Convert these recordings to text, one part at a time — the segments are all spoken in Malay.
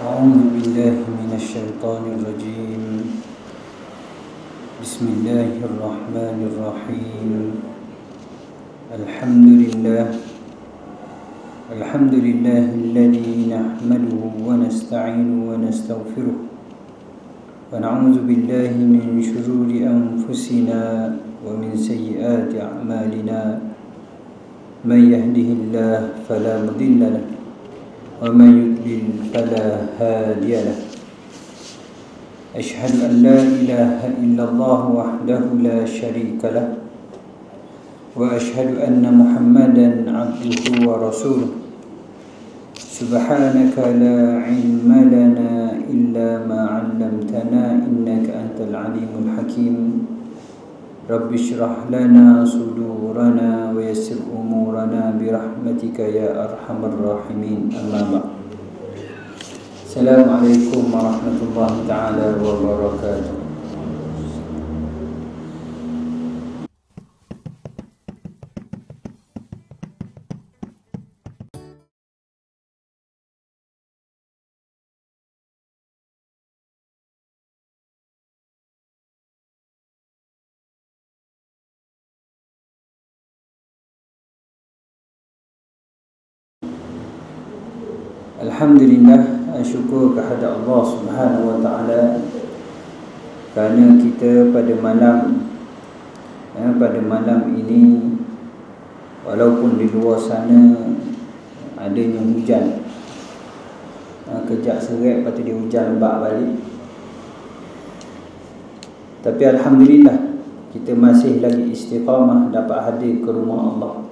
أعوذ بالله من الشيطان الرجيم. بسم الله الرحمن الرحيم. الحمد لله الذي نحمده ونستعينه ونستغفره ونعوذ بالله من شرور أنفسنا ومن سيئات أعمالنا. من يهده الله فلا مضل له ومن يضلل فلا هادي له. أشهد أن لا إله إلا الله وحده لا شريك له وأشهد أن محمدا عبده ورسوله. سبحانك لا علم لنا إلا ما علمتنا إنك أنت العليم الحكيم. رب اشرح لنا صدورنا ويسر أمورنا برحمتك يا أرحم الراحمين. أما بعد. السلام عليكم ورحمة الله تعالى وبركاته. Alhamdulillah, syukur kehadrat Allah Subhanahu wa taala kerana kita pada malam ini, walaupun di luar sana adanya hujan, kejap seret lepas tu dia hujan lebat balik, tapi alhamdulillah kita masih lagi istiqamah dapat hadir ke rumah Allah.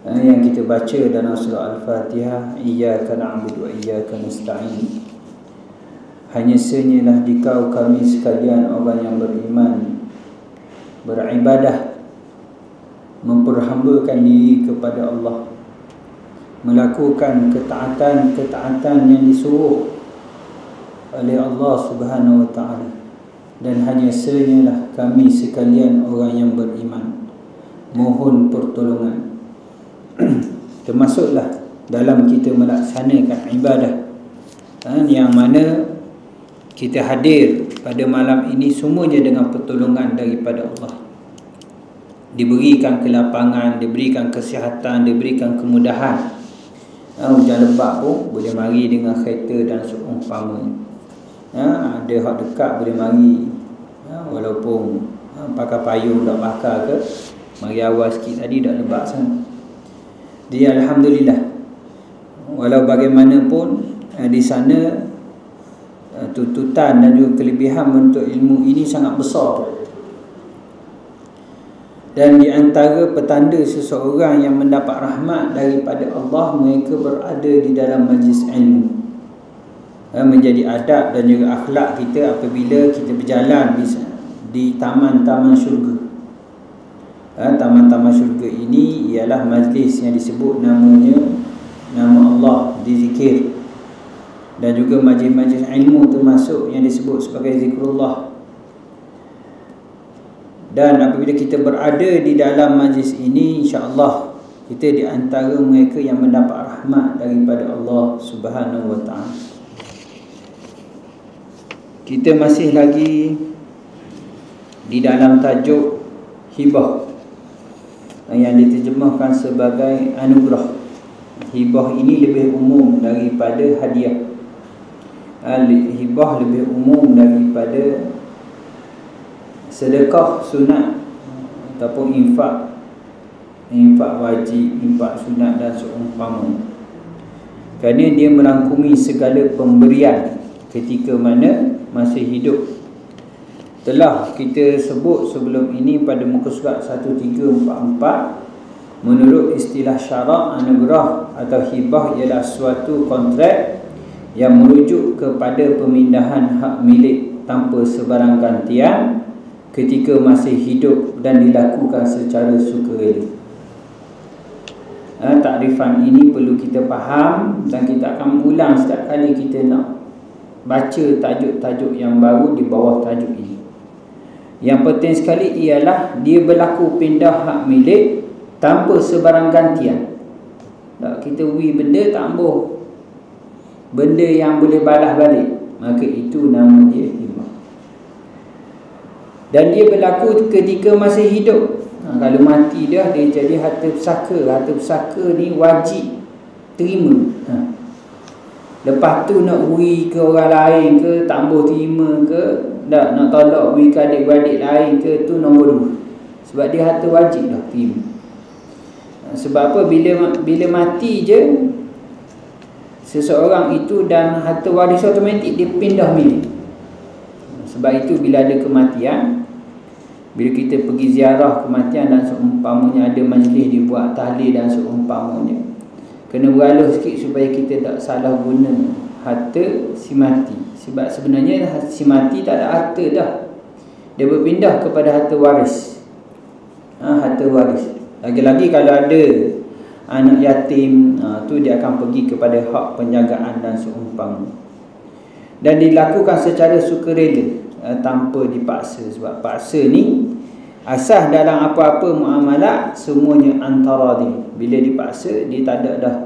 Yang kita baca dalam surah Al-Fatihah, Iyyaka na'budu wa iyyaka nasta'in. Hanya senyalah di kau kami sekalian orang yang beriman beribadah, memperhambakan diri kepada Allah, melakukan ketaatan yang disuruh oleh Allah Subhanahu wa ta'ala. Dan hanya senyalah kami sekalian orang yang beriman mohon pertolongan. Termasuklah dalam kita melaksanakan ibadah, yang mana kita hadir pada malam ini semuanya dengan pertolongan daripada Allah. Diberikan kelapangan, diberikan kesihatan, diberikan kemudahan. Hujan lebat pun boleh mari dengan kereta dan seumpamanya. Ada hak dekat boleh mari, walaupun pakai payung tak bakar ke, mari awal sikit tadi dah lebat sana. Jadi alhamdulillah, walau bagaimanapun di sana tuntutan dan juga kelebihan bentuk ilmu ini sangat besar. Dan di antara petanda seseorang yang mendapat rahmat daripada Allah, mereka berada di dalam majlis ilmu. Menjadi adab dan juga akhlak kita apabila kita berjalan di taman-taman syurga. Taman-taman syurga ini ialah majlis yang disebut nama Allah dizikir, dan juga majlis-majlis ilmu termasuk yang disebut sebagai zikrullah. Dan apabila kita berada di dalam majlis ini, insya-Allah kita di antara mereka yang mendapat rahmat daripada Allah Subhanahu wa taala. Kita masih lagi di dalam tajuk hibah yang diterjemahkan sebagai anugerah. Hibah ini lebih umum daripada hadiah. Hibah lebih umum daripada sedekah sunat ataupun infak wajib, infak sunat dan seumpamanya. Kerana dia merangkumi segala pemberian ketika mana masih hidup. Telah kita sebut sebelum ini pada muka surat 1344, menurut istilah syarak, anugerah atau hibah ialah suatu kontrak yang merujuk kepada pemindahan hak milik tanpa sebarang gantian ketika masih hidup dan dilakukan secara sukarela. Takrifan ini perlu kita faham dan kita akan ulang setiap kali kita nak baca tajuk-tajuk yang baru di bawah tajuk ini. Yang penting sekali ialah dia berlaku pindah hak milik tanpa sebarang gantian. Tak, kita beri benda tak ambuh. benda yang boleh balas balik, maka itu nama dia hibah. Dan dia berlaku ketika masih hidup. Kalau mati dia jadi harta pusaka. Harta pusaka ni wajib terima. Lepas tu nak uri ke orang lain ke, tak boleh terima ke, nak tolak uri ke adik-beradik lain ke, tu nombor 2. Sebab dia harta wajib dah terima. Sebab apa? Bila mati je seseorang itu dan harta waris automatik dia pindah milik. Sebab itu bila ada kematian, bila kita pergi ziarah kematian dan seumpamanya ada majlis dibuat tahlil dan seumpamanya, kena beralih sikit supaya kita tak salah guna harta si mati. Sebab sebenarnya si mati tak ada harta dah, dia berpindah kepada harta waris. Harta waris. Lagi-lagi kalau ada anak yatim, tu dia akan pergi kepada hak penjagaan dan seumpamanya. Dan dilakukan secara sukarela, tanpa dipaksa. Sebab paksa ni asas dalam apa-apa muamalat semuanya antara dia. Bila dipaksa, dia tak ada dah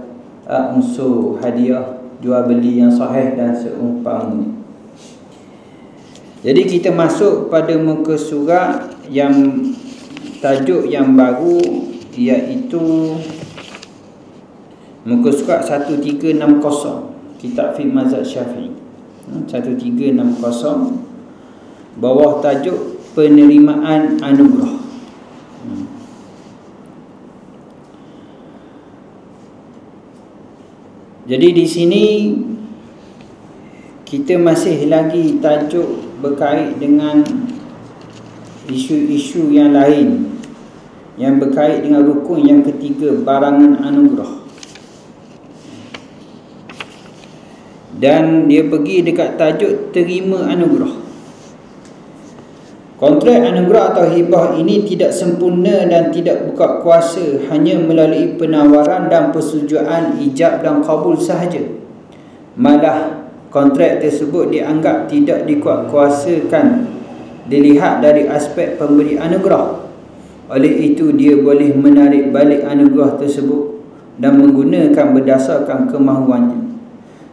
unsur hadiah, jual beli yang sahih dan seumpamanya. Jadi kita masuk pada muka surat yang tajuk yang baru, iaitu muka surat 1360, kitab fiqh mazhab Syafi'i. 1360, bawah tajuk penerimaan anugerah. Jadi di sini kita masih lagi tajuk berkait dengan isu-isu yang lain yang berkait dengan rukun yang ketiga, barangan anugerah. Dan dia pergi dekat tajuk terima anugerah. Kontrak anugerah atau hibah ini tidak sempurna dan tidak buka kuasa hanya melalui penawaran dan persetujuan ijab dan kabul sahaja. Malah kontrak tersebut dianggap tidak dikuatkuasakan dilihat dari aspek pemberi anugerah. Oleh itu dia boleh menarik balik anugerah tersebut dan menggunakan berdasarkan kemahuannya,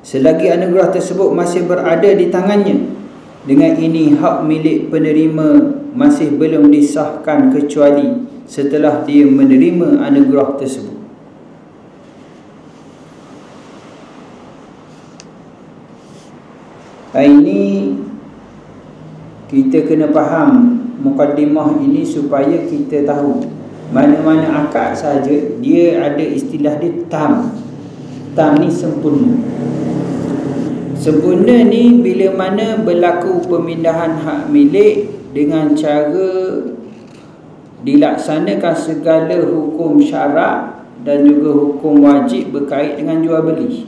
selagi anugerah tersebut masih berada di tangannya. Dengan ini hak milik penerima masih belum disahkan kecuali setelah dia menerima anugerah tersebut. Ini kita kena faham mukaddimah ini supaya kita tahu mana-mana akad saja dia ada istilah dia tam. Tam ni sempurna. Sempurna ni bila mana berlaku pemindahan hak milik dengan cara dilaksanakan segala hukum syarak dan juga hukum wajib berkait dengan jual beli.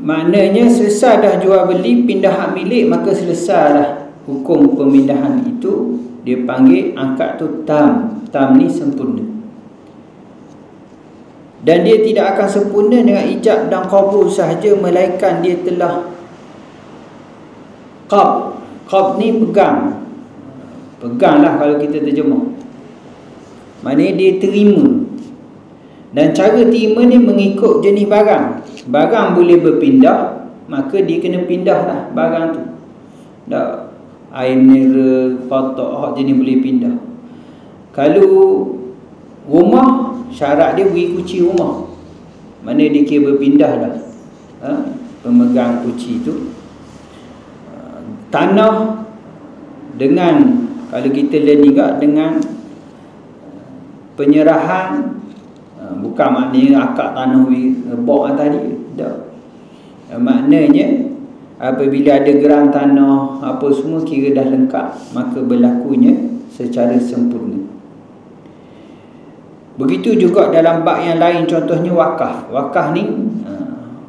Maknanya selesai dah jual beli, pindah hak milik, maka selesai dah hukum pemindahan itu. Dia panggil akad tu tam. Tam ni sempurna. Dan dia tidak akan sempurna dengan ijab dan qabul sahaja, melainkan dia telah qab. Qab ni pegang. Peganglah kalau kita terjemah. Maknanya dia terima. Dan cara terima ni mengikut jenis barang. Barang boleh berpindah, maka dia kena pindah lah barang tu. Dah air mineral, kotak, hak jenis boleh pindah. Kalau rumah, syarat dia beri kunci rumah. Mana dia kira berpindah dah, pemegang kunci tu. Tanah dengan, kalau kita learn juga dengan penyerahan, bukan maknanya akad tanah bok atas dia. Tak. Maknanya apabila ada geran tanah apa semua kira dah lengkap, maka berlakunya secara sempurna. Begitu juga dalam bab yang lain, contohnya wakaf. Wakaf ni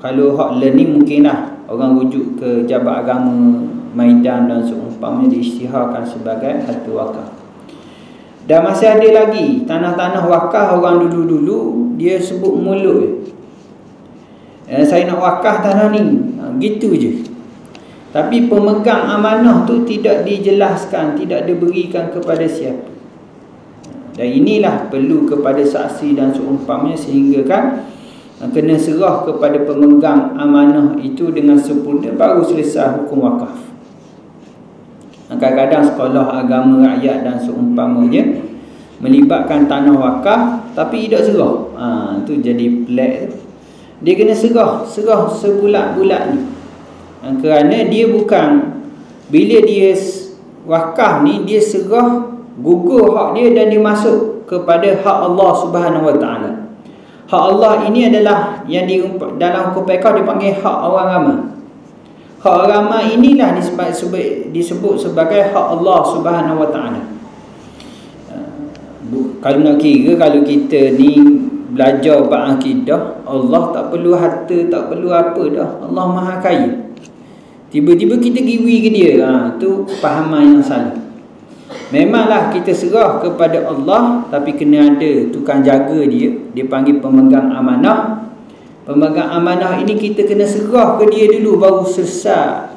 kalau hak learning mungkinlah orang rujuk ke Jabat Agama Maidan dan seumpamanya, diisytiharkan sebagai harta wakaf. Dan masih ada lagi tanah-tanah wakaf orang dulu-dulu dia sebut mulut. Saya nak wakaf tanah ni, gitu je. Tapi pemegang amanah tu tidak dijelaskan, tidak diberikan kepada siapa. Dan inilah perlu kepada saksi dan seumpamanya, sehingga kan kena serah kepada pemegang amanah itu dengan sempurna, baru selesai hukum wakaf. Kadang-kadang sekolah agama rakyat dan seumpamanya melibatkan tanah wakaf tapi tidak serah, tu jadi pelik tu. Dia kena serah sebulat-bulat ni, kerana dia bukan, bila dia wakaf ni, dia serah gugur hak dia dan dia masuk kepada hak Allah Subhanahu Wa Taala. Hak Allah ini adalah yang dalam hukum fiqh dipanggil hak orang ramai. Hak orang ramai inilah disebut sebagai hak Allah Subhanahu Wa Taala. Kalau nak kira, kalau kita ni belajar bab akidah, Allah tak perlu harta, tak perlu apa dah. Allah Maha Kaya. Tiba-tiba kita giwi ke dia, tu fahaman yang salah. Memanglah kita serah kepada Allah, tapi kena ada tukang jaga dia. Dia panggil pemegang amanah. Pemegang amanah ini kita kena serah ke dia dulu, baru selesai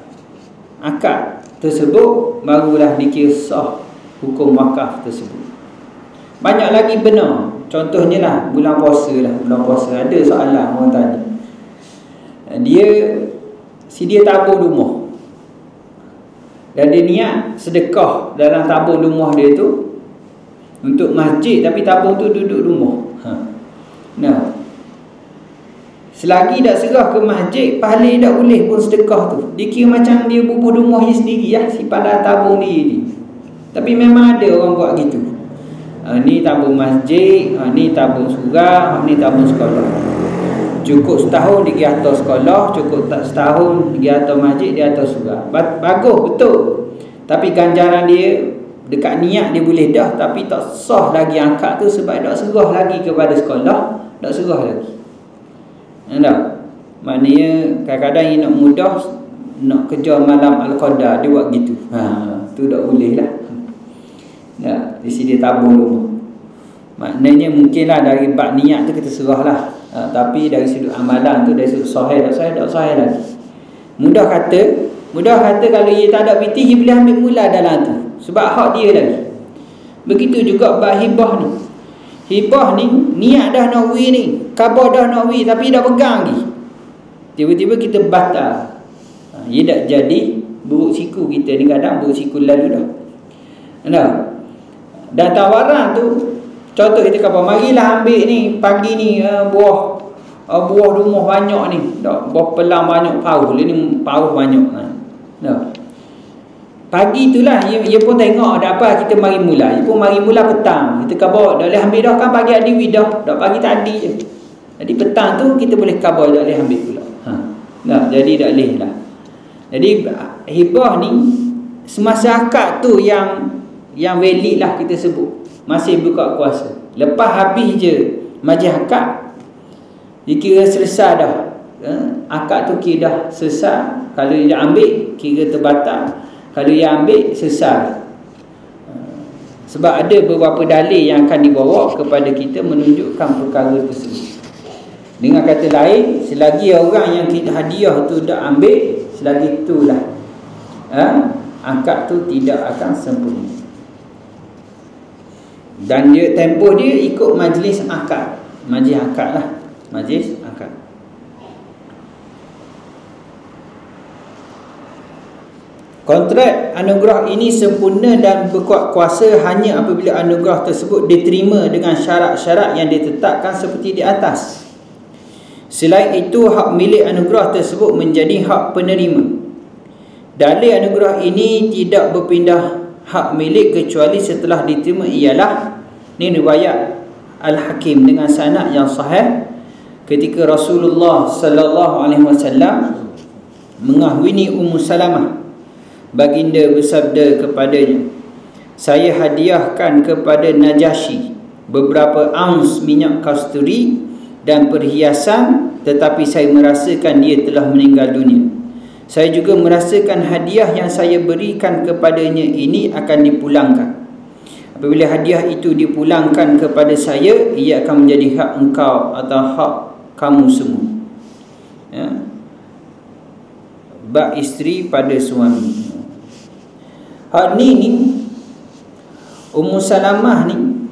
akad tersebut, barulah dikira sah hukum wakaf tersebut. Banyak lagi benar. Contohnya lah bulan puasa lah. Bulan puasa ada soalan orang tanya, dia tabung rumah dan dia niat sedekah dalam tabung rumah dia tu untuk masjid, tapi tabung tu duduk rumah. Nah, selagi tak serah ke masjid, pahala tak boleh pun sedekah tu. Dia kira macam dia bubuh rumah dia sendiri lah, simpan dalam tabung dia ni. Tapi memang ada orang buat gitu. Ni tabung masjid, ni tabung surau, ni tabung sekolah. Cukup setahun dia pergi atas sekolah, cukup tak setahun dia pergi atas masjid, dia atas surau. Bagus, betul. Tapi ganjaran dia dekat niat dia boleh dah, tapi tak sah lagi angkat tu sebab tak serah lagi kepada sekolah, tak serah lagi. Tak? Maknanya kadang-kadang yang nak mudah, nak kejar malam Al-Qadar, dia buat gitu. Tu tak boleh lah. Ya, di sini tabung rumah. Maknanya mungkinlah dari bab niat tu kita serah lah. Tapi dari sudut amalan tu, dari sudut sahih tak sahih lagi. Mudah kata kalau ia tak ada piti, dia boleh ambil mula dalam tu, sebab hak dia lagi. Begitu juga bab hibah ni. Hibah ni niat dah nak wi ni, khabar dah nak wi, tapi dah pegang lagi. Tiba-tiba kita batal. Ia tak jadi, buruk siku kita ni kadang buruk siku lalu dah. Nah, dan tawaran tu, contoh kita kata, marilah ambil ni pagi ni buah rumah banyak ni, buah pelang banyak, pauh ni pauh banyak. Nah, pagi itulah dia pun tengok ada apa, kita mari mula. Dia pun mari mula petang. Kita khabar dah boleh ambil dah, kan pagi ada dah pagi tadi je. Jadi petang tu kita boleh khabar dah boleh ambil pula. Nah, jadi tak boleh lah. Jadi hibah ni semasa akad tu yang valid lah kita sebut. Masih buka kuasa. Lepas habis je majlis akad, dikira selesai dah. Akad tu kira dah selesai. Kalau dia ambil, kira terbatal. Kalau dia ambil, selesai. Sebab ada beberapa dalil yang akan dibawa kepada kita menunjukkan perkara tersebut. Dengan kata lain, selagi orang yang kita hadiah tu dah ambil, selagi itulah akad tu tidak akan sempurna. Dan dia tempoh dia ikut majlis akad. Majlis akad lah. Majlis akad. Kontrak anugerah ini sempurna dan berkuat kuasa hanya apabila anugerah tersebut diterima dengan syarat-syarat yang ditetapkan seperti di atas. Selain itu, hak milik anugerah tersebut menjadi hak penerima. Dalil anugerah ini tidak berpindah hak milik kecuali setelah diterima ialah, ini riwayat Al-Hakim dengan sanad yang sahih, ketika Rasulullah sallallahu alaihi wasallam mengahwini Ummu Salamah, baginda bersabda kepadanya, saya hadiahkan kepada Najasyi beberapa ounce minyak kasturi dan perhiasan, tetapi saya merasakan dia telah meninggal dunia. Saya juga merasakan hadiah yang saya berikan kepadanya ini akan dipulangkan. Apabila hadiah itu dipulangkan kepada saya, ia akan menjadi hak engkau atau hak kamu semua. Ya. Bab isteri pada suami. Hak ni Ummu Salamah ni,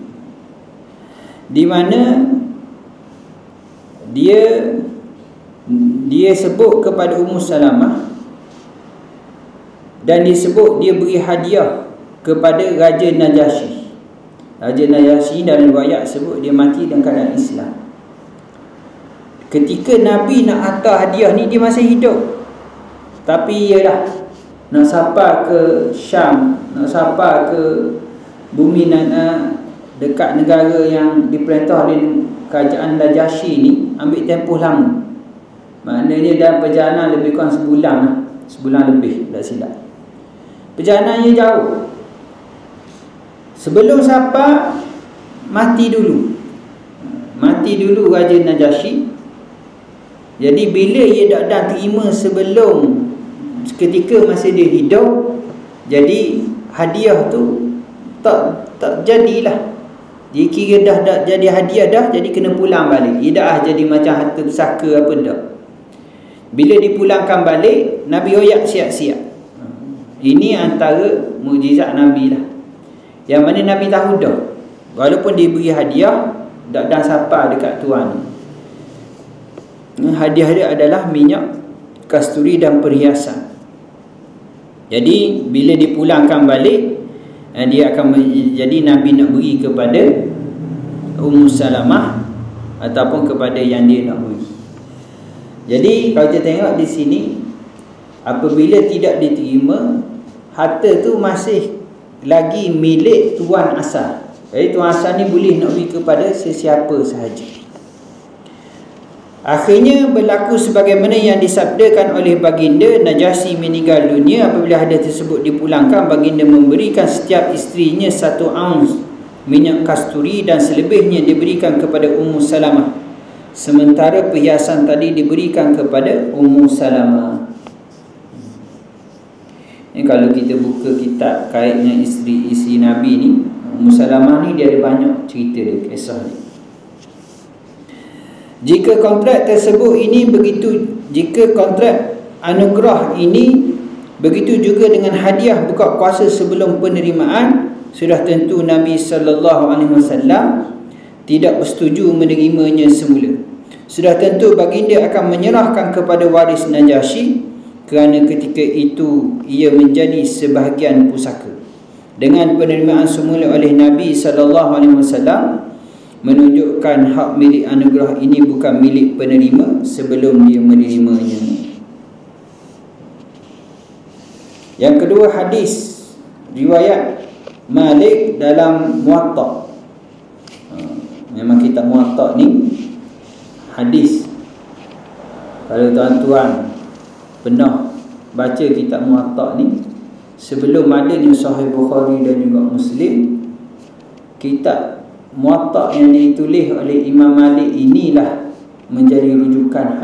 di mana dia sebut kepada Ummu Salamah, dan disebut dia beri hadiah kepada Raja Najasyi. Raja Najasyi dalam riwayat sebut dia mati dalam keadaan Islam. Ketika Nabi nak hantar hadiah ni, dia masih hidup. Tapi ialah nak sampai ke Syam, nak sampai ke bumi dekat negara yang diperintah oleh kerajaan Najasyi ni, ambil tempoh lama. Maknanya dalam perjalanan lebih kurang sebulan lah. Sebulan lebih, tak silap. Perjalanannya jauh. Sebelum sampai, mati dulu. Mati dulu Raja Najasyi. Jadi bila ia tak terima sebelum, ketika masih dia hidup, jadi hadiah tu tak jadilah. Dia kira dah jadi hadiah dah, jadi kena pulang balik. Ia dah jadi macam harta pusaka apa dah. Bila dipulangkan balik, Nabi royak siap-siap. Ini antara mukjizat Nabi lah, yang mana Nabi tahu dah, walaupun diberi hadiah, tak dah sampai dekat tuan. Hadiah dia adalah minyak kasturi dan perhiasan. Jadi bila dipulangkan balik, dia akan jadi Nabi nak beri kepada Ummu Salamah ataupun kepada yang dia nak beri. Jadi kalau kita tengok di sini, apabila tidak diterima, harta tu masih lagi milik tuan asal. Jadi tuan asal ni boleh nak beri kepada sesiapa sahaja. Akhirnya berlaku sebagaimana yang disabdakan oleh baginda. Najasyi meninggal dunia. Apabila hadis tersebut dipulangkan, baginda memberikan setiap isterinya 1 ounce minyak kasturi dan selebihnya diberikan kepada Ummu Salamah. Sementara perhiasan tadi diberikan kepada Ummu Salamah. Ini kalau kita buka kitab kait dengan isteri Nabi ni, Ummu Salamah ni dia ada banyak cerita dia, kisah dia. Jika kontrak tersebut ini begitu, jika kontrak anugerah ini begitu juga dengan hadiah buka puasa sebelum penerimaan, sudah tentu Nabi SAW tidak bersetuju menerimanya semula. Sudah tentu baginda akan menyerahkan kepada waris Najasyi, kerana ketika itu ia menjadi sebahagian pusaka. Dengan penerimaan semula oleh Nabi SAW menunjukkan hak milik anugerah ini bukan milik penerima sebelum dia menerimanya. Yang kedua, hadis riwayat Malik dalam Muwatta. Memang kitab Muwatta ni hadis. Kalau tuan-tuan pernah baca kitab Muwatta ni, sebelum adanya Sahih Bukhari dan juga Muslim, kitab Muwatta yang ditulis oleh Imam Malik inilah menjadi rujukan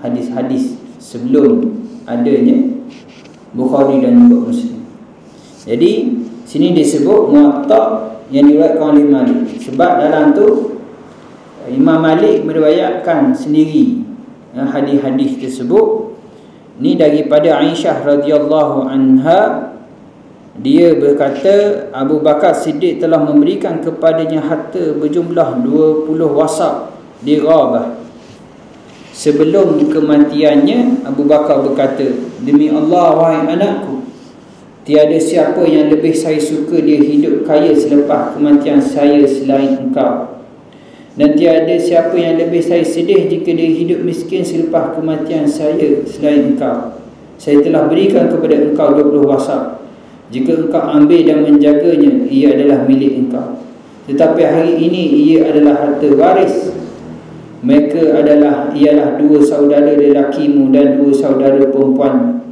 hadis-hadis sebelum adanya Bukhari dan juga Muslim. Jadi sini disebut Muwatta yang diriwayatkan oleh Malik, sebab dalam tu Imam Malik meriwayatkan sendiri hadis-hadis tersebut. Ni daripada Aisyah radhiyallahu anha. Dia berkata, Abu Bakar Siddiq telah memberikan kepadanya harta berjumlah 20 wasaq dirabah. Sebelum kematiannya, Abu Bakar berkata, demi Allah, wahai anakku, tiada siapa yang lebih saya suka dia hidup kaya selepas kematian saya selain engkau. Dan tiada siapa yang lebih saya sedih jika dia hidup miskin selepas kematian saya selain engkau. Saya telah berikan kepada engkau 20 wasaq. Jika engkau ambil dan menjaganya, ia adalah milik engkau. Tetapi hari ini ia adalah harta waris. Mereka ialah 2 saudara lelakimu dan 2 saudara perempuan.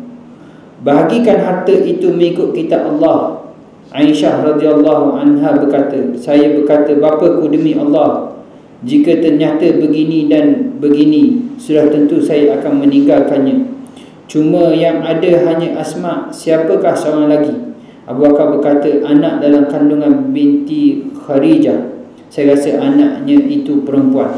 Bahagikan harta itu mengikut kitab Allah. Aisyah radhiyallahu anha berkata, saya berkata, bapaku, demi Allah, jika ternyata begini dan begini, sudah tentu saya akan meninggalkannya. Cuma yang ada hanya Asma. Siapakah seorang lagi? Abu Bakar berkata, anak dalam kandungan binti Kharijah. Saya rasa anaknya itu perempuan.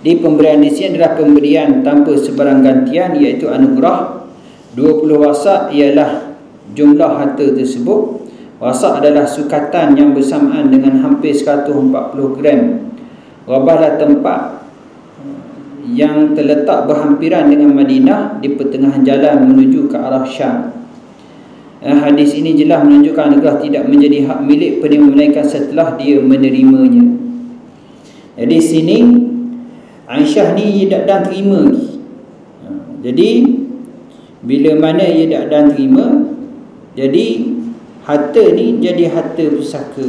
Di pemberian di sini adalah pemberian tanpa sebarang gantian, iaitu anugerah. 20 wasaq ialah jumlah harta tersebut. Wasaq adalah sukatan yang bersamaan dengan hampir 140 gram. Rabahlah tempat yang terletak berhampiran dengan Madinah di pertengahan jalan menuju ke arah Syam. Hadis ini jelas menunjukkan negara tidak menjadi hak milik penerima melainkan setelah dia menerimanya. Jadi sini Aisyah ni ia tak terima lagi. Jadi bila mana ia tak terima, jadi harta ni jadi harta pusaka.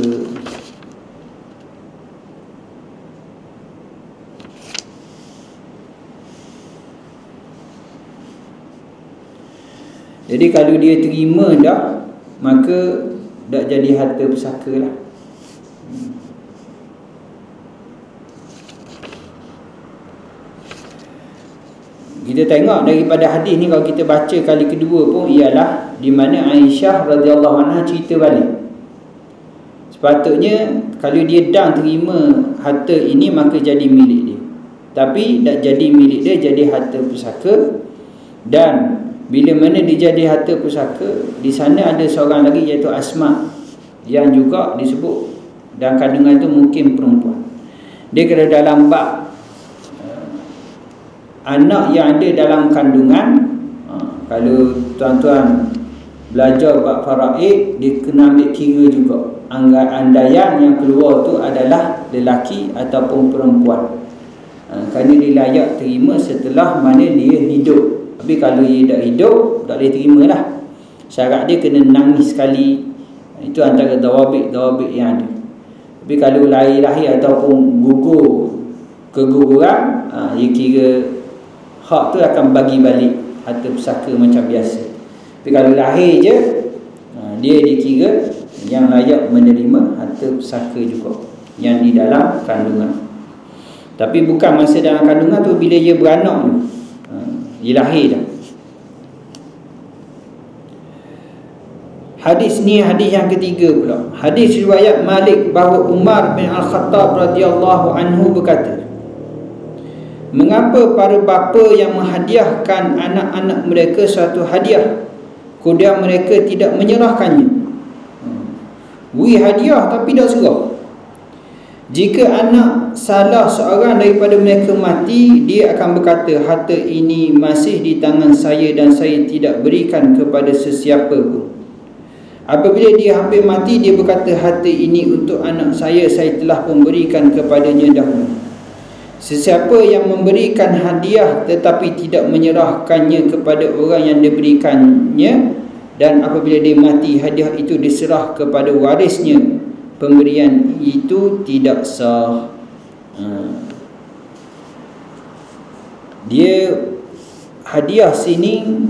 Jadi kalau dia terima dah, maka dah jadi harta pusaka lah. Kita tengok daripada hadis ni, kalau kita baca kali kedua pun ialah di mana Aisyah radhiyallahu anha cerita balik. Sepatutnya kalau dia dah terima harta ini maka jadi milik dia. Tapi tak jadi milik dia, jadi harta pusaka. Dan bila mana dia jadi harta pusaka, di sana ada seorang lagi iaitu Asma yang juga disebut dalam kandungan itu mungkin perempuan. Dia kena dalam bab anak yang ada dalam kandungan. Kalau tuan-tuan belajar bab faraid, dia kena ambil kira juga andaian yang keluar tu adalah lelaki ataupun perempuan. Kerana dia layak terima setelah mana dia hidup. Tapi kalau dia tak hidup, tak boleh terima lah. Syarat dia kena nangis sekali. Itu antara dawabit yang ada. Tapi kalau lahir-lahir ataupun gugur keguguran, dia kira hak tu akan bagi balik harta pusaka macam biasa. Tapi kalau lahir je, dia dikira yang layak menerima harta pusaka juga yang di dalam kandungan. Tapi bukan masa dalam kandungan tu, bila dia beranak tu, dia lahir dah. Hadis ni hadis yang ketiga pula. Hadis riwayat Malik bahawa Umar bin Al-Khattab radhiyallahu anhu berkata, mengapa para bapa yang menghadiahkan anak-anak mereka suatu hadiah, kemudian mereka tidak menyerahkannya? Beri hadiah tapi tak serah. Jika anak salah seorang daripada mereka mati, dia akan berkata, harta ini masih di tangan saya dan saya tidak berikan kepada sesiapa pun. Apabila dia hampir mati, dia berkata, harta ini untuk anak saya telah memberikan kepadanya dahulu. Sesiapa yang memberikan hadiah tetapi tidak menyerahkannya kepada orang yang diberikannya, dan apabila dia mati, hadiah itu diserah kepada warisnya, pemberian itu tidak sah. Dia hadiah sini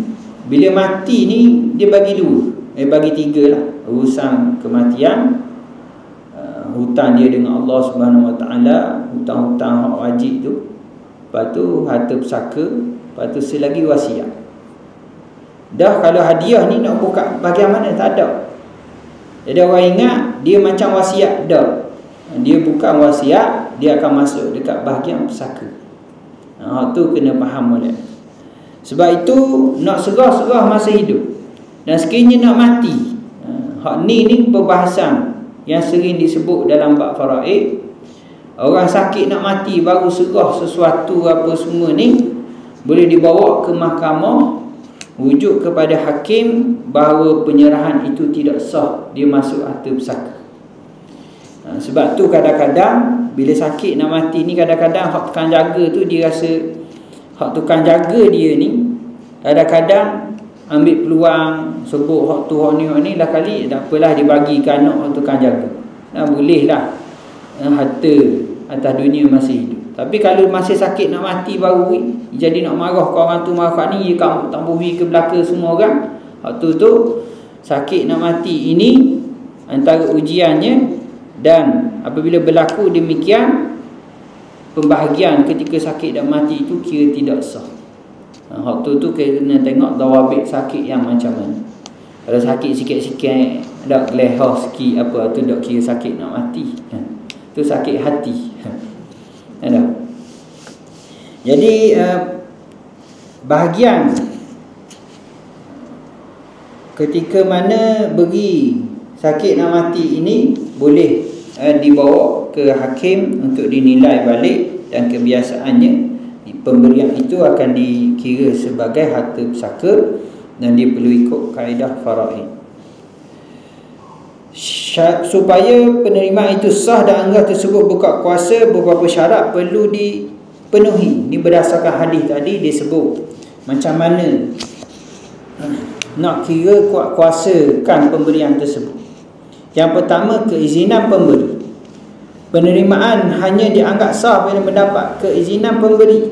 bila mati ni dia bagi dua, bagi tiga lah. Urusan kematian, hutang dia dengan Allah Subhanahu Wa Taala, hutang-hutang hak wajib tu. Lepas tu harta pusaka, lepas tu selagi wasiat. Dah kalau hadiah ni nak buka bahagian mana, tak ada. Jadi orang ingat dia macam wasiat. Dah, dia bukan wasiat, dia akan masuk dekat bahagian pusaka. Hak tu kena faham oleh. Sebab itu nak serah-serah masa hidup, dan sekiranya nak mati. Hak ni perbahasan yang sering disebut dalam bab faraid. Orang sakit nak mati baru serah sesuatu apa semua ni, boleh dibawa ke mahkamah, rujuk kepada hakim bahawa penyerahan itu tidak sah, dia masuk harta pusaka. Sebab tu kadang-kadang bila sakit nak mati ni, kadang-kadang hak tukang jaga tu dia rasa, hak tukang jaga dia ni kadang-kadang ambil peluang sebut hak tu hak ni lah kali, tak apalah dibagikan anak tukang jaga. Boleh lah harta atas dunia masih hidup. Tapi kalau masih sakit nak mati baru jadi nak marah ke orang tu, marah ni, kamu tak beri ke belakang semua orang. Hak tu sakit nak mati ini antara ujiannya. Dan apabila berlaku demikian, pembahagian ketika sakit dan mati itu kira tidak sah. Hak tu kena tengok dawabit sakit yang macam mana. Kalau sakit sikit-sikit, dak leher sikit apa tu, dak kira sakit nak mati. Tu sakit hati. Ada. Jadi bahagian ketika mana beri sakit nak mati ini boleh dibawa ke hakim untuk dinilai balik, dan kebiasaannya pemberian itu akan dikira sebagai harta pusaka dan dia perlu ikut kaedah faraid. Supaya penerimaan itu sah dan anggah tersebut buka kuasa, beberapa syarat perlu dipenuhi. Ini berdasarkan hadis tadi dia sebut macam mana nak kira kuasakan pemberian tersebut. Yang pertama, keizinan pemberi. Penerimaan hanya dianggap sah bila mendapat keizinan pemberi.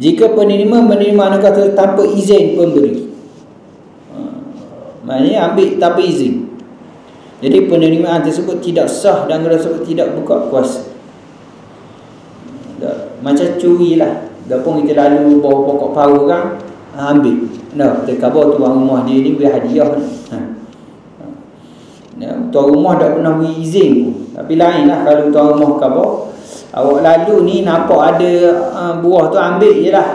Jika penerima menerima anugerah tanpa izin pemberi, maknanya ambil tanpa izin, jadi penerimaan tersebut tidak sah dan anugerah tersebut tidak buka kuasa. Macam curi lah. Gapung kita lalu bawa pokok paru kan, ambil. Kita khabar tuan rumah dia ni beri hadiah. Tuan rumah tak pernah beri izin pun. Tapi lain lah kalau tuan rumah khabar, awak lalu ni nampak ada buah tu, ambil je lah.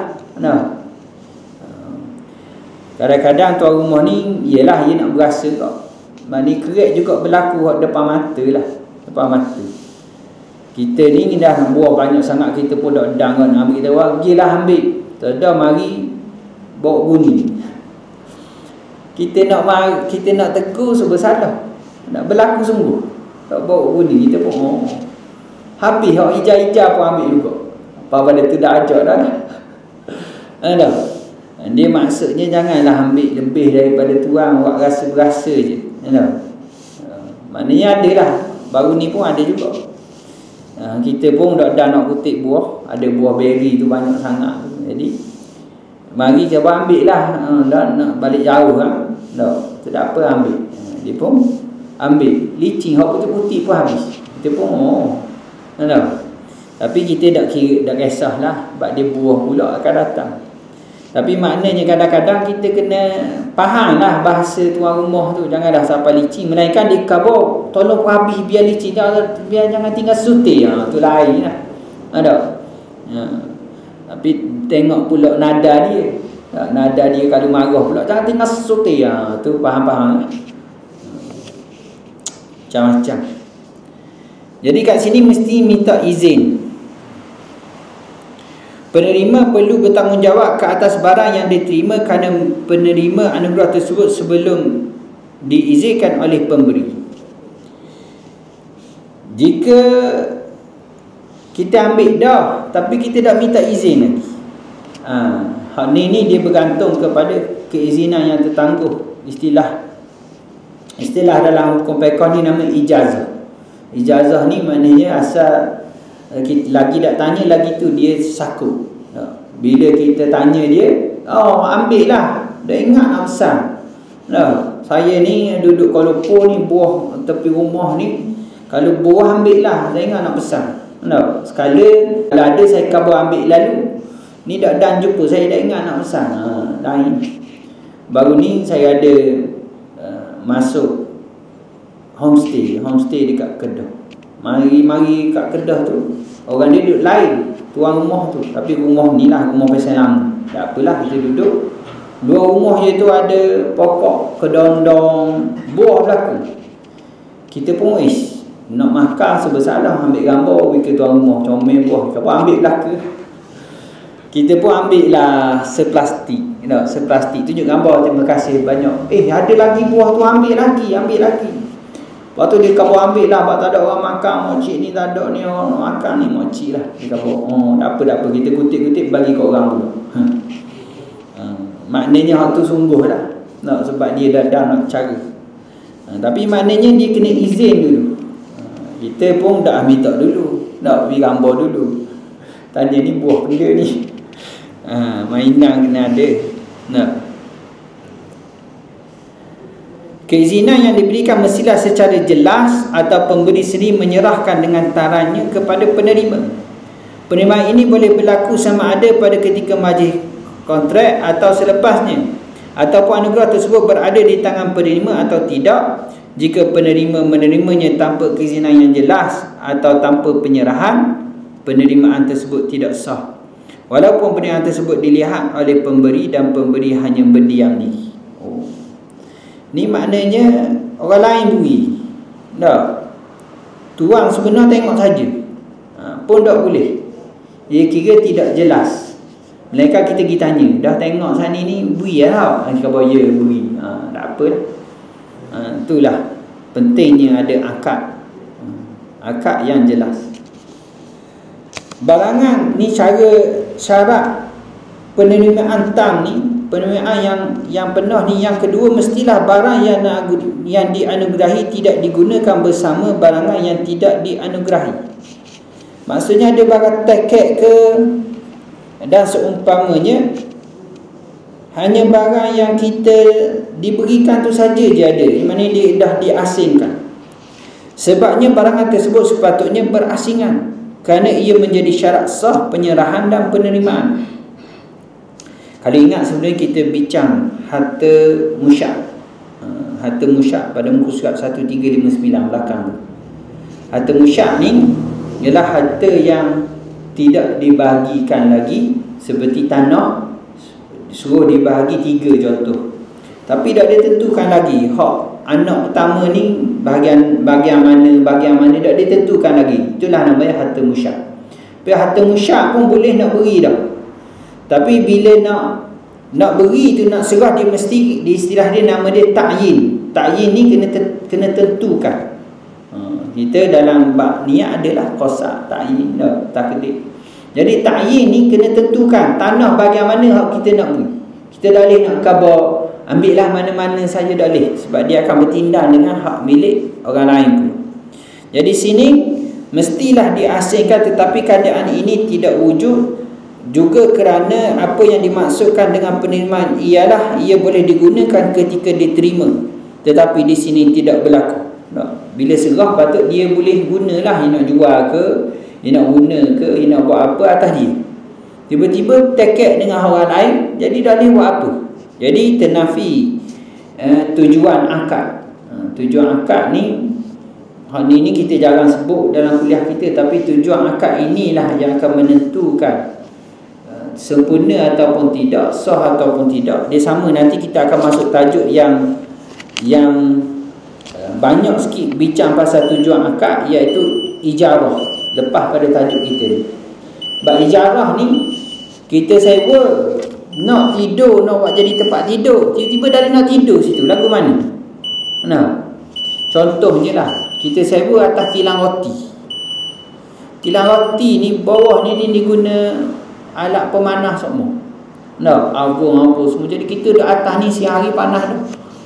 Kadang-kadang tuan rumah ni yelah dia nak berasa kau. Maknanya kerek juga berlaku depan mata lah. Depan mata. Kita ni dah buah banyak sangat, kita pun dah dang kan, ambil kita buat, pergilah ambil. Dah mari bawa bunyi. Kita nak tegur sebersalah. Nak berlaku sungguh. Tak bawa bunyi, kita pun habis hak hijau-hijau pun ambil juga. Apa pada tu dah ajak dah. Ada. Dia maksudnya janganlah ambil lebih daripada tuan, awak rasa berasa je. Maknanya adalah. Baru ni pun ada juga. Kita pun dah nak kutip buah, ada buah beri tu banyak sangat. Jadi mari cuba ambil lah. Dah nak balik jauh kan. Tak apa ambil. Dia pun ambil. Licin hak putih-putih pun habis. Kita pun tapi kita tak kira, tak kisahlah, sebab dia buah pula akan datang. Tapi maknanya kadang-kadang kita kena faham lah bahasa tuan rumah tu. Janganlah sampai licin. Melainkan dia khabar, tolong habis biar licin, biar jangan tinggal sutir. Tu lain lah. Tapi tengok pula nada dia. Nada dia kalau marah pula, jangan tinggal sutir. Tu faham-faham lah. Macam-macam. Jadi kat sini mesti minta izin. Penerima perlu bertanggungjawab ke atas barang yang diterima kerana penerima anugerah tersebut sebelum diizinkan oleh pemberi. Jika kita ambil dah tapi kita dah minta izin lagi, hal ni dia bergantung kepada keizinan yang tertangguh. Istilah dalam hukum fiqh ni nama ijazah. Ijazah ni maknanya asal lagi tak tanya lagi tu dia sakut. Bila kita tanya dia, ambil lah, dah ingat nak pesan. Saya ni duduk Kuala Lumpur ni, buah tepi rumah ni, kalau buah ambil lah, saya ingat nak pesan. Sekala kalau ada saya khabar ambil lalu, ni dah dan jumpa, saya dah ingat nak pesan. Lain. Baru ni saya ada masuk homestay dekat Kedah. Mari kat Kedah tu, orang dia duduk lain, tuan rumah tu, tapi rumah ni lah rumah pasal lama. Tak apalah, kita duduk dua rumah je tu ada pokok kedondong buah belakang. Kita pun nak makan sebersalah, ambil gambar ke tuan rumah, comel buah, apa ambil belakang. Kita pun ambil lah seplastik, seplastik tunjuk gambar, terima kasih banyak. Ada lagi buah tu, ambil lagi. Lepas tu dia kata ambil lah, sebab tak ada orang makan, mokcik ni tak ada ni orang makan ni, mokcik lah. Dia kata tak apa, kita kutip-kutip bagi kat orang pula. Maknanya hak tu sungguh lah. Sebab dia dah nak cara. Tapi maknanya dia kena izin dulu. Kita pun dah minta dulu, nak bagi gambar dulu. Tanya ni buah benda ni. Mainan kena ada. Keizinan yang diberikan mestilah secara jelas atau pemberi sendiri menyerahkan dengan tarannya kepada penerima. Penerimaan ini boleh berlaku sama ada pada ketika majlis kontrak atau selepasnya, ataupun anugerah tersebut berada di tangan penerima atau tidak. Jika penerima menerimanya tanpa keizinan yang jelas atau tanpa penyerahan, penerimaan tersebut tidak sah, walaupun penerimaan tersebut dilihat oleh pemberi dan pemberi hanya berdiam diri. Ni maknanya orang lain beri. Tuan sebenar tengok saja. Pun tak boleh. Dia kira tidak jelas. Melainkan kita pergi tanya, dah tengok sana ni bui lah. Kita kata ya bui. Tak apa dah. Itulah pentingnya ada akad. Akad yang jelas. Barangan ni syarat penerimaan tam ni, penerimaan yang penuh ni, yang kedua mestilah barang yang dianugerahi tidak digunakan bersama barangan yang tidak dianugerahi. Maksudnya ada barang tiket ke dan seumpamanya, hanya barang yang kita diberikan tu saja je ada, di mana dia dah diasingkan. Sebabnya barangan tersebut sepatutnya berasingan, kerana ia menjadi syarat sah penyerahan dan penerimaan. Kalau ingat sebenarnya kita bincang harta musyak. Harta musyak pada muka surat 1359 belakang tu. Harta musyak ni ialah harta yang tidak dibahagikan lagi, seperti tanah suruh dibahagi 3 contoh. Tapi tak ditentukan lagi hak anak pertama ni bahagian mana tak ditentukan lagi. Itulah namanya harta musyak. Tapi harta musyak pun boleh nak beri dah. Tapi bila nak beri tu, nak serah, dia mesti, di istilah dia nama dia ta'yin. Ta'yin ni kena tentukan. Kita dalam bab niat adalah qasad, ta'yin, takdir. Jadi ta'yin ni kena tentukan tanah bahagian mana hak kita nak beri. Kita dah boleh nak khabar, ambillah mana-mana saja dah boleh, sebab dia akan bertindak dengan hak milik orang lain pula. Jadi sini mestilah diasingkan, tetapi keadaan ini tidak wujud juga kerana apa yang dimaksudkan dengan penerimaan ialah ia boleh digunakan ketika diterima, tetapi di sini tidak berlaku. Bila serah patut dia boleh gunalah, dia nak jual ke, dia nak guna ke, dia nak buat apa atas dia. Tiba-tiba tiket dengan orang lain, jadi dah boleh buat apa. Jadi ternafi tujuan akad. Tujuan akad ni, hal ini kita jarang sebut dalam kuliah kita, tapi tujuan akad inilah yang akan menentukan sempurna ataupun tidak, sah ataupun tidak. Dia sama, nanti kita akan masuk tajuk yang banyak sikit bincang pasal tujuan akad, iaitu ijarah, lepas pada tajuk kita ni. Sebab ijarah ni kita sewa nak tidur, nak buat jadi tempat tidur, tiba-tiba dah nak tidur situ, lagu mana? Contohnya lah, kita sewa atas kilang roti. Kilang roti ni bawah ni diguna alat pemanah semua. Agung apa semua. Jadi kita duduk atas ni siang hari panas tu,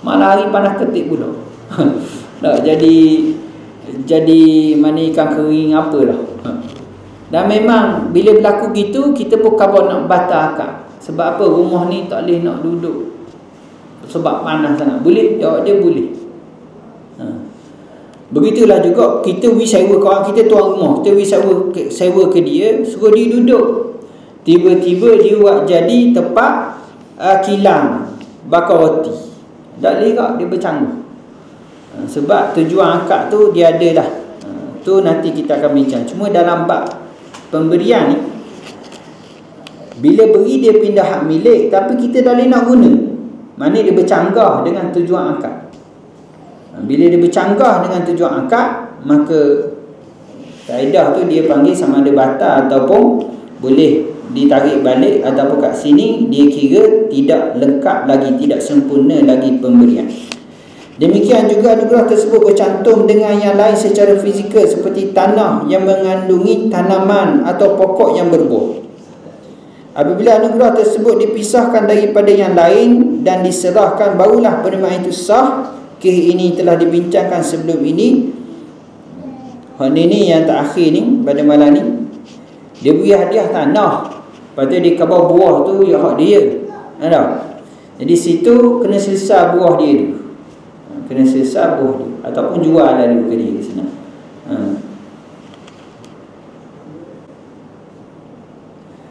malam hari panas ketik pula. Jadi mana ikan kering apalah. Dan memang bila berlaku gitu, kita pun khabar nak batal akad. Sebab apa? Rumah ni tak boleh nak duduk sebab panas sangat. Boleh? Jawab dia boleh. Begitulah juga kita sewa ke orang, kita tuan rumah, kita sewa ke dia, suruh dia duduk. Tiba-tiba dia buat jadi tempat kilang bakar roti. Tak boleh tak? Dia bercanggah. Sebab tujuan akad tu dia ada dah. Tu nanti kita akan bincang. Cuma dalam bab pemberian ni, bila beri dia pindah hak milik, tapi kita dah boleh nak guna. Mana dia bercanggah dengan tujuan akad. Bila dia bercanggah dengan tujuan akad, maka kaedah tu dia panggil sama ada batal ataupun boleh ditarik balik, ataupun kat sini dia kira tidak lengkap lagi, tidak sempurna lagi pemberian. Demikian juga anugerah tersebut bercantum dengan yang lain secara fizikal, seperti tanah yang mengandungi tanaman atau pokok yang berbuah. Apabila anugerah tersebut dipisahkan daripada yang lain dan diserahkan, barulah penerimaan itu sah. Kes ini telah dibincangkan sebelum ini. Hal ini yang terakhir ni, pada malam ni, dia beri hadiah tanah, lepas tu dia khabar buah tu ya hak dia. Jadi situ kena selesai buah dia tu. Kena selesai buah dia, ataupun jual lah dulu ke dia ke sana.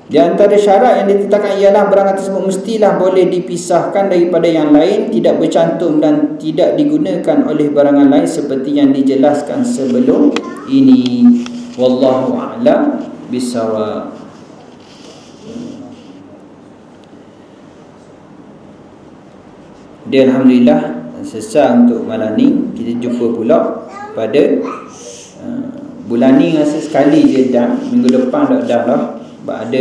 Di antara syarat yang ditetapkan ialah barang tersebut mestilah boleh dipisahkan daripada yang lain, tidak bercantum dan tidak digunakan oleh barangan lain seperti yang dijelaskan sebelum ini. Wallahu a'lam bissawab. Dia alhamdulillah selesai untuk malam ni. Kita jumpa pula pada bulan ni rasa sekali je dah. Minggu depan dah lah. sebab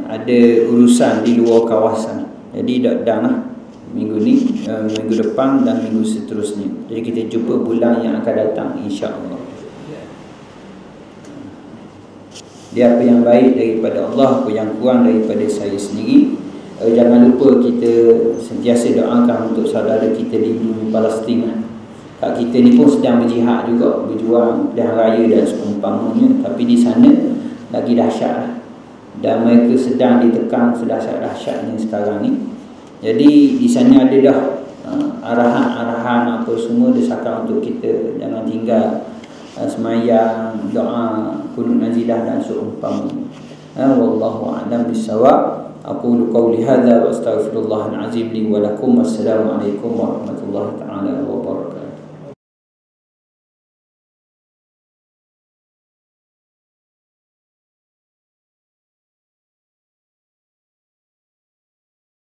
ada urusan di luar kawasan. Jadi dah lah minggu ni, minggu depan dan minggu seterusnya. Jadi kita jumpa bulan yang akan datang, insya-Allah. Dia apa yang baik daripada Allah, apa yang kurang daripada saya sendiri. Jangan lupa kita sentiasa doakan untuk saudara kita di bumi Palestin. Kat kita ni pun sedang berjihad juga, berjuang pilihan raya dan seumpamanya. Tapi di sana lagi dahsyat lah. Dan mereka sedang ditekan sedahsyat-dahsyatnya sekarang ni. Jadi di sana ada dah arahan-arahan apa semua, desakan untuk kita jangan tinggal semayang, doa, kunut nazilah dan seumpamanya. Wallahu a'lam bissawab. Aqulu qawli hadza wa astaghfirullahal azim li wa lakum. Wassalamu alaikum warahmatullahi taala wabarakatuh.